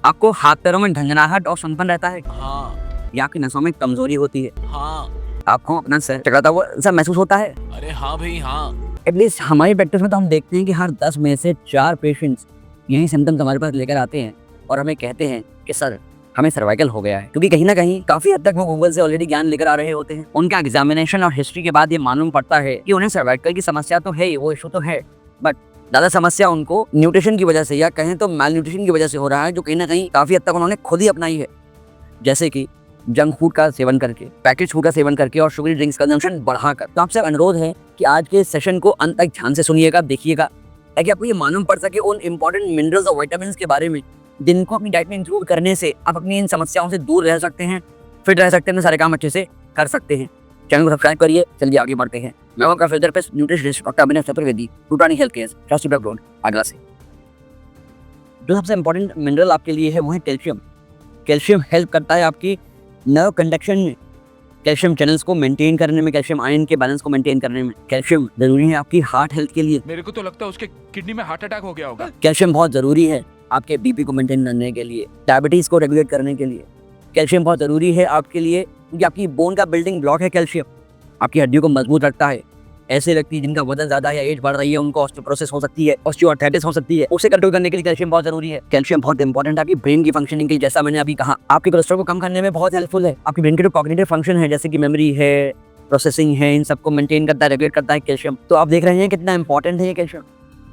आपको हाथ पैरों में झंझनाहट और सुनपन रहता है हाँ। या आपकी नसों में कमजोरी होती है, हाँ। आपको अपना सर चकराता हुआ ऐसा महसूस होता है। अरे हाँ भाई हाँ। एटलीस्ट हमारी प्रैक्टिस में तो हम देखते हैं कि हर 10 में से 4 पेशेंट्स यही सिम्टम्स हमारे पास लेकर आते हैं और हमें कहते हैं कि सर हमें सर्वाइकल हो गया है, क्योंकि कहीं ना कहीं काफी हद तक वो गूगल से ऑलरेडी ज्ञान लेकर आ रहे होते हैं। उनका एग्जामिनेशन और हिस्ट्री के बाद ये मालूम पड़ता है कि उन्हें सर्वाइकल की समस्या तो है, वो इशू तो है, बट ज्यादा समस्या उनको न्यूट्रिशन की वजह से या कहें तो माल न्यूट्रिशन की वजह से हो रहा है, जो कहीं ना कहीं काफी हद तक उन्होंने खुद ही अपनाई है। जैसे कि जंक फूड का सेवन करके, पैकेज फूड का सेवन करके और शुगरी ड्रिंक्स का कंजम्पशन बढ़ाकर। तो आपसे अनुरोध है कि आज के सेशन को अंत तक ध्यान से सुनिएगा, देखिएगा, ताकि आपको ये मालूम पड़ सके उन इंपॉर्टेंट मिनरल्स और विटामिन के बारे में जिनको अपनी डाइट में इंक्लूड करने से आप अपनी इन समस्याओं से दूर रह सकते हैं, फिट रह सकते हैं, सारे काम अच्छे से कर सकते हैं। चैनल को सब्सक्राइब करिए। चलिए आगे बढ़ते हैं। मैं आपका physiotherapist nutritionist doctor Abhinav Chaturvedi, Rutani health care, trust road, Agra से। जो सबसे इंपॉर्टेंट मिनरल आपके लिए है वो है कैल्शियम। कैल्शियम हेल्प करता है आपकी नर्व कंडक्शन में, कैल्शियम चैनल्स को मेंटेन करने में, कैल्शियम आयन के बैलेंस को मेंटेन करने में। कैल्शियम जरूरी है आपकी हार्ट हेल्थ के लिए। मेरे को तो लगता है उसके किडनी में हार्ट अटैक हो गया होगा। कैल्शियम बहुत जरूरी है आपके बीपी को मेंटेन करने के लिए, डायबिटीज को रेगुलेट करने के लिए। कैल्शियम बहुत जरूरी है आपके लिए क्योंकि आपकी बोन का बिल्डिंग ब्लॉक है। कैल्शियम आपकी हड्डियों को मजबूत रखता है। ऐसे व्यक्ति जिनका वजन ज्यादा है या एज बढ़ रही है उनको ऑस्टियोपोरोसिस हो सकती है, ऑस्टियोआर्थराइटिस हो सकती है, उसे कंट्रोल करने के लिए कैल्शियम बहुत जरूरी है। कैल्शियम बहुत इंपॉर्टेंट है आपकी ब्रेन की फंक्शनिंग के लिए। जैसा मैंने अभी कहा, आपके कोलेस्ट्रॉल को कम करने में बहुत हेल्पफुल है। आपकी ब्रेन के जो कॉग्निटिव फंक्शन है, जैसे कि मेमोरी है, प्रोसेसिंग है, इन सबको मेंटेन करता है, रेगुलेट करता है कैल्शियम। तो आप देख रहे हैं कितना इंपॉर्टेंट है ये कैल्शियम।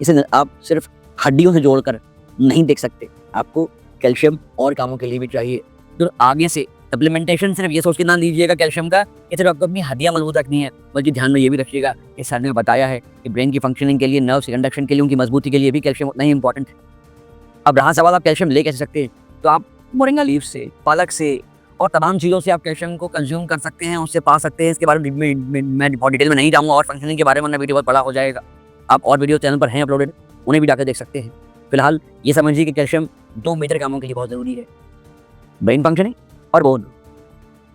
इसे आप सिर्फ हड्डियों से जोड़कर नहीं देख सकते, आपको कैल्शियम और कामों के लिए भी चाहिए। तो आगे से सप्लीमेंटेशन सिर्फ ये सोच के ना लीजिएगा कैल्शियम का कि सिर्फ आपको अपनी हड्डियां मजबूत रखनी है, बल्कि ध्यान में ये भी रखिएगा कि सर ने बताया है कि ब्रेन की फंक्शनिंग के लिए, नर्व कंडक्शन के लिए, उनकी मजबूती के लिए भी कैल्शियम उतना ही इंपॉर्टेंट है। अब रहा सवाल आप कैल्शियम ले कैसे सकते हैं, तो आप मोरिंगा लीफ से, पालक से और तमाम चीज़ों से आप कैल्शियम को कंज्यूम कर सकते हैं, उससे पा सकते हैं। इसके बारे में मैं बहुत डिटेल में नहीं जाऊँगा और फंक्शनिंग के बारे में वीडियो बहुत बड़ा हो जाएगा। आप और वीडियो चैनल पर हैं अपलोडेड, उन्हें भी जाकर देख सकते हैं। फिलहाल ये समझिए कि कैल्शियम 2 मेजर कामों के लिए बहुत ज़रूरी है, ब्रेन फंक्शनिंग और बोन।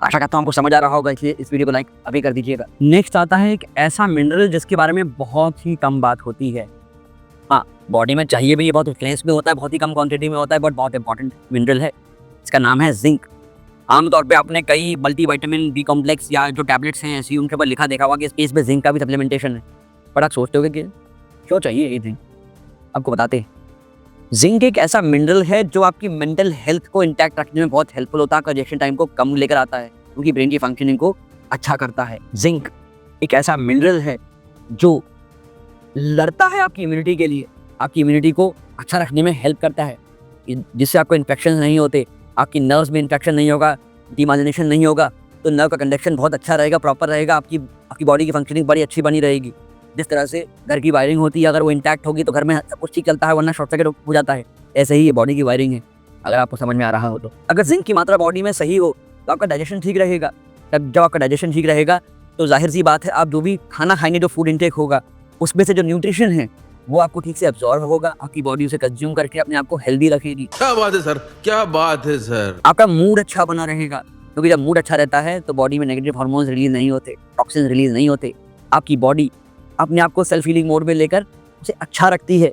आशा करता हूँ आपको समझ आ रहा होगा, इसलिए इस वीडियो को लाइक अभी कर दीजिएगा। नेक्स्ट आता है एक ऐसा मिनरल जिसके बारे में बहुत ही कम बात होती है। हाँ, बॉडी में चाहिए भी, ये बहुत फ्लेस में होता है, बहुत ही कम क्वांटिटी में होता है, बट बहुत इंपॉर्टेंट मिनरल है। इसका नाम है जिंक। आमतौर पे आपने कई मल्टीविटामिन बी कॉम्प्लेक्स या जो टैबलेट्स हैं ऐसी, उनके ऊपर लिखा देखा होगा कि इस पे जिंक का भी सप्लीमेंटेशन है। बट आप सोचते होगे कि क्यों चाहिए ये जिंक। आपको बताते हैं, जिंक एक ऐसा मिनरल है जो आपकी मेंटल हेल्थ को इंटैक्ट रखने में बहुत हेल्पफुल होता है, कंजेशन टाइम को कम लेकर आता है, क्योंकि ब्रेन की फंक्शनिंग को अच्छा करता है। जिंक एक ऐसा मिनरल है जो लड़ता है आपकी इम्यूनिटी के लिए, आपकी इम्यूनिटी को अच्छा रखने में हेल्प करता है, जिससे आपको इन्फेक्शन नहीं होते, आपकी नर्व्स में इन्फेक्शन नहीं होगा, डिमाइलिनेशन नहीं होगा, तो नर्व का कंडक्शन बहुत अच्छा रहेगा, प्रॉपर रहेगा, आपकी बॉडी की फंक्शनिंग बड़ी अच्छी बनी रहेगी। जिस तरह से घर की वायरिंग होती है, अगर वो इंटैक्ट होगी तो घर में सब कुछ ठीक चलता है, वरना शॉर्ट सर्किट हो जाता है। ऐसे ही ये बॉडी की वायरिंग है, अगर आपको समझ में आ रहा हो तो। अगर जिंक की मात्रा बॉडी में सही हो तो आपका डाइजेशन ठीक रहेगा। जब आपका डाइजेशन ठीक रहेगा तो जाहिर सी बात है आप जो भी खाना खाएंगे, जो फूड इंटेक होगा, उसमें से जो न्यूट्रिशन है वो आपको ठीक से एब्जॉर्ब होगा, आपकी बॉडी उसे कंज्यूम करके अपने आप को हेल्दी रखेगी। क्या बात है सर, क्या बात है सर। आपका मूड अच्छा बना रहेगा, क्योंकि जब मूड अच्छा रहता है तो बॉडी में नेगेटिव हार्मोन्स रिलीज नहीं होते, टॉक्सिन रिलीज नहीं होते। आपकी बॉडी अपने आप को सेल्फ हीलिंग मोड में लेकर उसे अच्छा रखती है,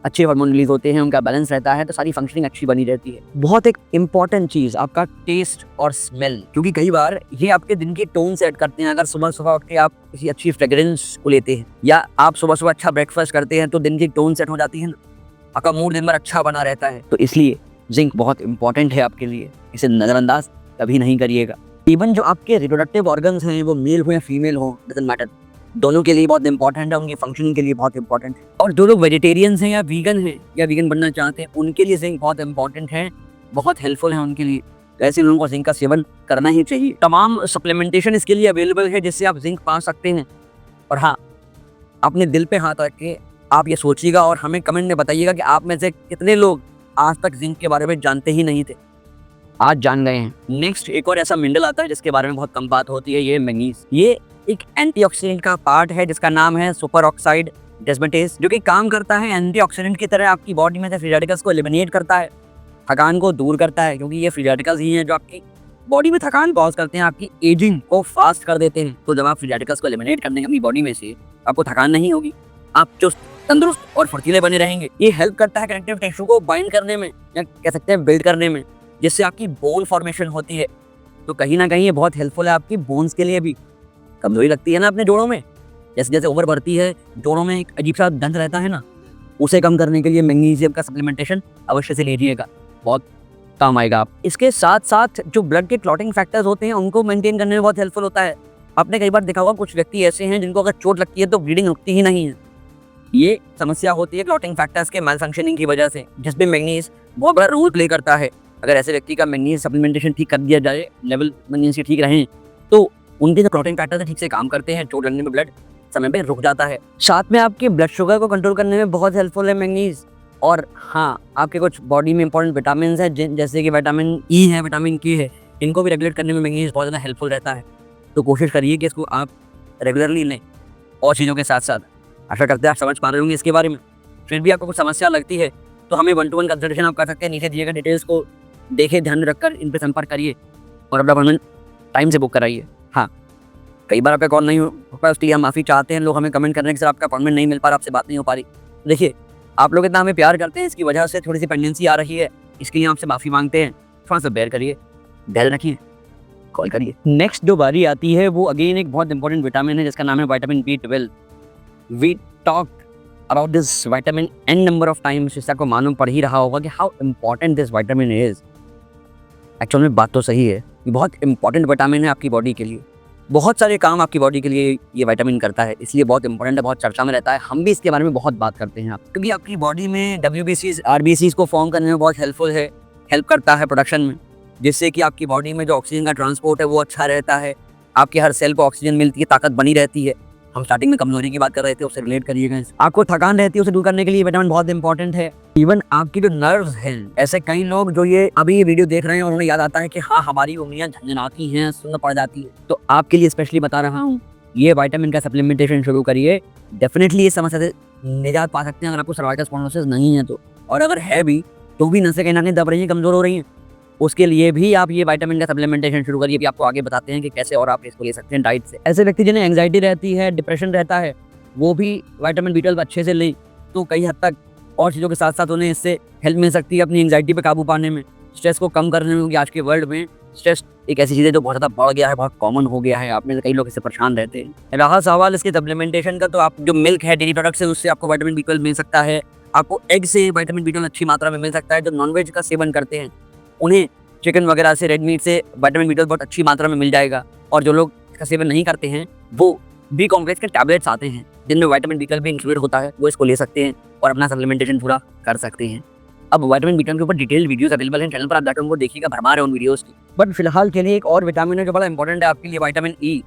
अच्छे हार्मोन रिलीज होते हैं, उनका बैलेंस रहता है, तो सारी फंक्शनिंग अच्छी बनी रहती है। बहुत एक इंपॉर्टेंट चीज़ आपका टेस्ट और स्मेल, क्योंकि कई बार ये आपके दिन की टोन सेट करते हैं। अगर सुबह सुबह उठ के आप किसी अच्छी फ्रेग्रेंस को लेते हैं या आप सुबह सुबह अच्छा ब्रेकफास्ट करते हैं तो दिन की टोन सेट हो जाती है ना, आपका मूड दिन भर अच्छा बना रहता है। तो इसलिए जिंक बहुत इंपॉर्टेंट है आपके लिए, इसे नज़रअंदाज कभी नहीं करिएगा। इवन जो आपके रिप्रोडक्टिव ऑर्गन्स हैं, वो मेल हो या फीमेल हो, डजंट मैटर, दोनों के लिए बहुत इंपॉर्टेंट है, उनकी फंक्शनिंग के लिए बहुत इंपॉर्टेंट है। और जो लोग वेजिटेरियंस हैं या वीगन बनना चाहते हैं, उनके लिए जिंक बहुत इंपॉर्टेंट है, बहुत हेल्पफुल है उनके लिए। तो ऐसे लोगों को जिंक का सेवन करना ही चाहिए। तमाम सप्लीमेंटेशन इसके लिए अवेलेबल है जिससे आप जिंक पा सकते हैं। और हाँ, अपने दिल पे हाथ रख के आप ये सोचिएगा और हमें कमेंट में बताइएगा कि आप में से कितने लोग आज तक जिंक के बारे में जानते ही नहीं थे, आज जान गए हैं। नेक्स्ट एक और ऐसा मिनरल आता है जिसके बारे में बहुत कम बात होती है, ये मैंगनीज। ये एक एंटीऑक्सीडेंट का पार्ट है जिसका नाम है सुपर ऑक्साइड डिस्मटेज, जो कि काम करता है एंटीऑक्सीडेंट की तरह, आपकी बॉडी में से फ्री रेडिकल्स को एलिमिनेट करता है, थकान को दूर करता है, क्योंकि ये फ्री रेडिकल्स ही हैं जो आपकी बॉडी में थकान कॉज करते हैं, आपकी एजिंग को फास्ट कर देते हैं। तो जब आप फ्री रेडिकल्स को एलिमिनेट करने अपनी बॉडी में से, आपको थकान नहीं होगी, आप चुस्त तंदुरुस्त और फुर्तीले बने रहेंगे। ये हेल्प करता है कनेक्टिव टिश्यू को बाइंड करने में या कह सकते हैं बिल्ड करने में, जिससे आपकी बोन फॉर्मेशन होती है। तो कहीं ना कहीं ये बहुत हेल्पफुल है आपकी बोन्स के लिए भी। कमजोरी लगती है ना अपने जोड़ों में, जैसे जैसे उम्र बढ़ती है जोड़ों में एक अजीब सा दर्द रहता है ना, उसे कम करने के लिए मैग्नीशियम का सप्लीमेंटेशन अवश्य से लीजिएगा, बहुत काम आएगा आप। इसके साथ साथ जो ब्लड के क्लॉटिंग फैक्टर्स होते हैं उनको मेंटेन करने में बहुत हेल्पफुल होता है। आपने कई बार देखा होगा कुछ व्यक्ति ऐसे हैं जिनको अगर चोट लगती है तो ब्लीडिंग रुकती ही नहीं है। ये समस्या होती है क्लॉटिंग फैक्टर्स के मैल फंक्शनिंग की वजह से, जिसमें मैग्नीज बहुत बड़ा रोल प्ले करता है। अगर ऐसे व्यक्ति का मैग्नीज सप्लीमेंटेशन ठीक कर दिया जाए, लेवल मैग्नीज के ठीक रहें, तो उनके जो क्लॉटिंग फैक्टर्स ठीक से काम करते हैं, चोट लगने में ब्लड समय पे रुक जाता है। साथ में आपके ब्लड शुगर को कंट्रोल करने में बहुत हेल्पफुल है मैग्नीज। और हाँ, आपके कुछ बॉडी में इंपॉर्टेंट विटामिन हैं जैसे कि विटामिन ई है, विटामिन के है, इनको भी रेगुलेट करने में मैग्नीज बहुत ज़्यादा हेल्पफुल रहता है। तो कोशिश करिए कि इसको आप रेगुलरली लें और चीज़ों के साथ साथ। आशा करते हैं आप समझ पा रहे होंगे इसके बारे में। फिर भी आपको कुछ समस्या लगती है तो हमें 1-to-1 कंसल्टेशन आप कर सकते हैं। नीचे दिए गए डिटेल्स को देखे, ध्यान में रखकर इन पर संपर्क करिए और अपना अपॉइंटमेंट टाइम से बुक कराइए। हाँ, कई बार आपका कॉल नहीं हो पाया, उसके लिए हम माफ़ी चाहते हैं। लोग हमें कमेंट कर रहे हैं कि सर आपका अपॉइंटमेंट नहीं मिल पा रहा, आपसे बात नहीं हो पा रही। देखिए, आप लोग इतना हमें प्यार करते हैं, इसकी वजह से थोड़ी सी पेंडेंसी आ रही है, इसके लिए आपसे माफ़ी मांगते हैं। थोड़ा सा बेयर करिए, धैर्य रखिए, कॉल करिए। नेक्स्ट जो बारी आती है वो अगेन एक बहुत इंपॉर्टेंट विटामिन है जिसका नाम है vitamin B12। We talk about this vitamin n number of times, इससे आपको मालूम पड़ ही रहा होगा कि how important this vitamin is. Actual में बात तो सही है, ये बहुत इंपॉर्टेंट विटामिन है आपकी बॉडी के लिए। बहुत सारे काम आपकी बॉडी के लिए ये विटामिन करता है, इसलिए बहुत इंपॉर्टेंट है, बहुत चर्चा में रहता है। हम भी इसके बारे में बहुत बात करते हैं क्योंकि आपकी बॉडी में WBCs, RBCs को फॉर्म करने में बहुत हेल्पफुल है, हेल्प करता है प्रोडक्शन में, जिससे कि आपकी बॉडी में जो ऑक्सीजन का ट्रांसपोर्ट है वो अच्छा रहता है। आपके हर सेल को ऑक्सीजन मिलती है, ताकत बनी रहती है। हम स्टार्टिंग में कमजोरी की बात कर रहे थे, उससे रिलेट करिएगा। आपको थकान रहती है उसे दूर करने के लिए विटामिन बहुत इंपॉर्टेंट है। इवन आपकी जो नर्व्स हैं, ऐसे कई लोग जो ये अभी ये वीडियो देख रहे हैं और उन्हें याद आता है कि हाँ हमारी उंगलियां झंझनाती हैं, सुन्न पड़ जाती है, तो आपके लिए स्पेशली बता रहा हूँ, ये विटामिन का सप्लीमेंटेशन शुरू करिए। डेफिनेटली इस समस्या से निजात पा सकते हैं अगर आपको सर्वाइकल स्पॉन्डिलोसिस नहीं है तो। और अगर है भी तो भी नसें कहीं ना कहीं दब रही हैं, कमजोर हो रही हैं, उसके लिए भी आप ये विटामिन का सप्लीमेंटेशन शुरू करिए। भी आपको आगे बताते हैं कि कैसे और आप इसको ले सकते हैं डाइट से। ऐसे व्यक्ति जिन्हें एंग्जाइटी रहती है, डिप्रेशन रहता है, वो भी विटामिन B12 अच्छे से लें तो कई हद तक और चीज़ों के साथ साथ उन्हें इससे हेल्प मिल सकती है अपनी एंग्जाइटी पे काबू पाने में, स्ट्रेस को कम करने में। क्योंकि आज के वर्ल्ड में स्ट्रेस एक ऐसी चीज़ है जो बहुत ज़्यादा बढ़ गया है, बहुत कॉमन हो गया है। आप में से कई लोग इससे परेशान रहते हैं। रहा सवाल इसके सप्लीमेंटेशन का, तो आप जो मिल्क है, डेयरी प्रोडक्ट से, उससे आपको विटामिन B12 मिल सकता है। आपको एग से विटामिन B12 अच्छी मात्रा में मिल सकता है। जो नॉनवेज का सेवन करते हैं उन्हें चिकन वगैरह से, रेड मीट से विटामिन B12 बहुत अच्छी मात्रा में मिल जाएगा। और जो लोग इसका सेवन नहीं करते हैं वो B कॉम्प्लेक्स के टैबलेट्स आते हैं जिनमें विटामिन B12 भी इंक्लूड होता है, वो इसको ले सकते हैं और अपना सप्लीमेंटेशन पूरा कर सकते हैं। अब विटामिन B12 के ऊपर डिटेल वीडियोस अवेलेबल हैं चैनल पर, आप जाकर उनको देखिएगा, भरमार है उन वीडियोस की। बट फिलहाल के लिए एक और विटामिन है जो बड़ा इंपॉर्टेंट है आपके लिए, विटामिन E।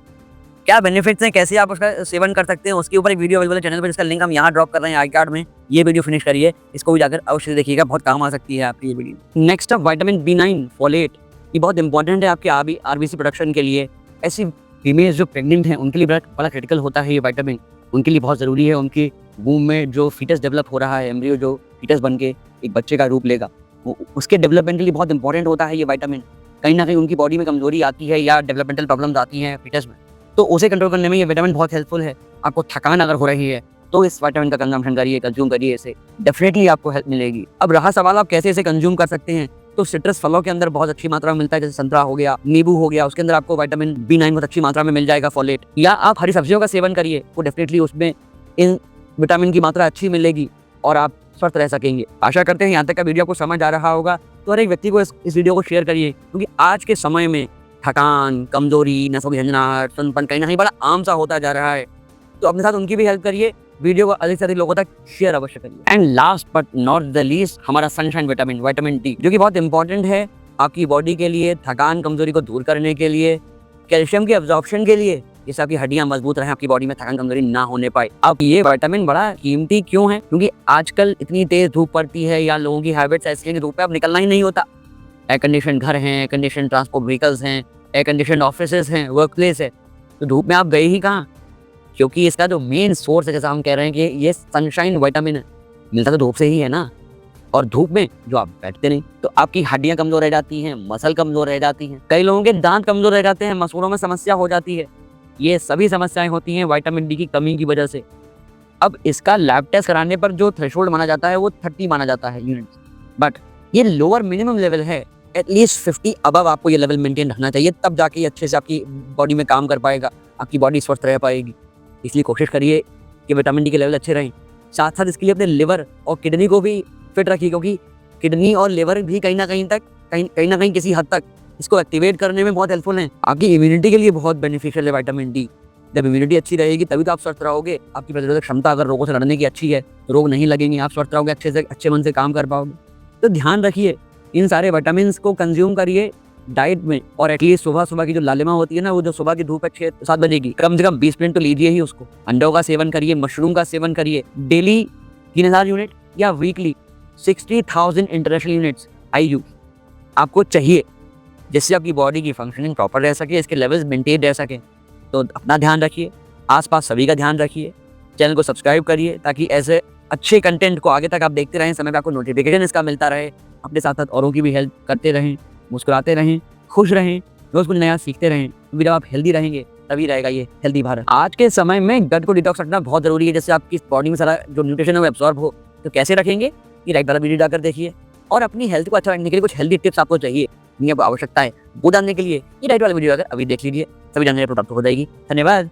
क्या बेनिफिट्स हैं, कैसे आप उसका सेवन कर सकते हैं, उसके ऊपर एक वीडियो अवेलेबल है चैनल पर, जिसका लिंक हम यहाँ ड्रॉप कर रहे हैं आई कार्ड में। ये वीडियो फिनिश करिए, इसको भी जाकर अवश्य देखिएगा, बहुत काम आ सकती है आपकी ये video. Next up vitamin B9 folate, ये बहुत इंपॉर्टेंट है आपके RBC प्रोडक्शन के लिए। ऐसी फीमेल्स जो प्रेग्नेंट हैं उनके लिए बड़ा क्रिटिकल होता है ये विटामिन, उनके लिए बहुत ज़रूरी है। उनके वूम में जो फीटस डेवलप हो रहा है, एम्ब्रियो जो फीटस बन के एक बच्चे का रूप लेगा, उसके डेवलपमेंट के लिए बहुत इंपॉर्टेंट होता है ये विटामिन। कहीं ना कहीं उनकी बॉडी में कमजोरी आती है या डेवलपमेंटल प्रॉब्लम्स आती हैं फीटस में, तो उसे कंट्रोल करने में ये विटामिन बहुत हेल्पफुल है। आपको थकान अगर हो रही है तो इस विटामिन का कंजम्पशन करिए, कंज्यूम करिए, इसे डेफिनेटली आपको हेल्प मिलेगी। अब रहा सवाल आप कैसे इसे कंज्यूम कर सकते हैं, तो सिट्रस फलों के अंदर बहुत अच्छी मात्रा में मिलता है, जैसे संतरा हो गया, नींबू हो गया, उसके अंदर आपको विटामिन B9 बहुत अच्छी मात्रा में मिल जाएगा, फोलेट। या आप हरी सब्जियों का सेवन करिए, वो डेफिनेटली उसमें इन विटामिन की मात्रा अच्छी मिलेगी और आप स्वस्थ रह सकेंगे। आशा करते हैं यहाँ तक का वीडियो आपको समझ आ रहा होगा, तो हर एक व्यक्ति को इस वीडियो को शेयर करिए, क्योंकि आज के समय में थकान, कमजोरी, नसों की झंझनाहट, सुनपन कहीं ना कहीं बड़ा आम सा होता जा रहा है। तो अपने साथ उनकी भी हेल्प करिए, वीडियो को अधिक से अधिक लोगों तक शेयर अवश्य करिए। And last but not the least, हमारा सनशाइन विटामिन D, जो कि बहुत इंपॉर्टेंट है आपकी बॉडी के लिए, थकान कमजोरी को दूर करने के लिए, कैल्शियम के एब्जॉर्प्शन के लिए, जिससे आपकी हड्डियां मजबूत रहें, आपकी बॉडी में थकान कमजोरी ना होने पाए। अब ये विटामिन बड़ा कीमती क्यों है, क्योंकि आजकल इतनी तेज धूप पड़ती है या लोगों की हैबिट्स ऐसी हैं कि धूप पे अब निकलना ही नहीं होता। एयर कंडीशन घर हैं, एयर कंडीशन ट्रांसपोर्ट व्हीकल्स हैं, एयर कंडीशन ऑफिसेज हैं, वर्क प्लेस है, तो धूप में आप गए ही कहाँ, क्योंकि इसका जो मेन सोर्स है, जैसा हम कह रहे हैं कि ये सनशाइन विटामिन है, मिलता तो धूप से ही है ना। और धूप में जो आप बैठते नहीं, तो आपकी हड्डियां कमजोर रह जाती हैं, मसल कमजोर रह जाती हैं, कई लोगों के दांत कमजोर रह जाते हैं, मसूड़ों में समस्या हो जाती है। ये सभी समस्याएं होती हैं विटामिन D की कमी की वजह से। अब इसका लैब टेस्ट कराने पर जो थ्रेशोल्ड माना जाता है वो 30 माना जाता है यूनिट्स, बट ये लोअर मिनिमम लेवल है। एटलीस्ट 50 अबव आपको ये लेवल मेंटेन रखना चाहिए, तब जाके ये अच्छे से आपकी बॉडी में काम कर पाएगा, आपकी बॉडी स्वस्थ रह पाएगी। इसलिए कोशिश करिए कि विटामिन डी के लेवल अच्छे रहें। साथ साथ इसके लिए अपने लिवर और किडनी को भी फिट रखिए, क्योंकि किडनी और लिवर भी कहीं ना कहीं किसी हद तक इसको एक्टिवेट करने में बहुत हेल्पफुल हैं। आपकी इम्यूनिटी के लिए बहुत बेनिफिशियल है विटामिन डी। जब इम्यूनिटी अच्छी रहेगी तभी तो आप स्वस्थ रहोगे। आपकी प्रतिरोधक क्षमता अगर रोगों से लड़ने की अच्छी है तो रोग नहीं लगेंगे, आप स्वस्थ रहोगे, अच्छे मन से काम कर पाओगे। तो ध्यान रखिए, इन सारे विटामिन को कंज्यूम करिए डाइट में, और एटलीस्ट सुबह की जो लालिमा होती है ना, वो जो सुबह की धूप है 6-7 बजे की, कम से कम 20 मिनट तो लीजिए ही उसको। अंडों का सेवन करिए, मशरूम का सेवन करिए। डेली 3000 यूनिट या वीकली 60,000 इंटरनेशनल यूनिट्स IU आपको चाहिए, जिससे आपकी बॉडी की फंक्शनिंग प्रॉपर रह सके, इसके लेवल्स मेंटेन रह सके। तो अपना ध्यान रखिए, आसपास सभी का ध्यान रखिए, चैनल को सब्सक्राइब करिए ताकि ऐसे अच्छे कंटेंट को आगे तक आप देखते रहें, समय पर आपको नोटिफिकेशन इसका मिलता रहे। अपने साथ साथ औरों की भी हेल्प करते रहें, मुस्कुराते रहें, खुश रहें, रोज़ कुछ नया सीखते रहें, क्योंकि जब आप हेल्दी रहेंगे तभी रहेगा ये हेल्दी भारत। आज के समय में गट को डिटॉक्स रखना बहुत ज़रूरी है, जिससे आपकी बॉडी में सारा जो न्यूट्रिशन है वो एब्जॉर्ब हो। तो कैसे रखेंगे, ये राइट वाला वीडियो डालकर देखिए। और अपनी हेल्थ को अच्छा रखने के लिए कुछ हेल्दी टिप्स आपको चाहिए, नहीं आपको आवश्यकता है वो जानने के लिए ये राइट वाला वीडियो अगर अभी देख लीजिए, तभी जानने प्राप्त हो जाएगी। धन्यवाद।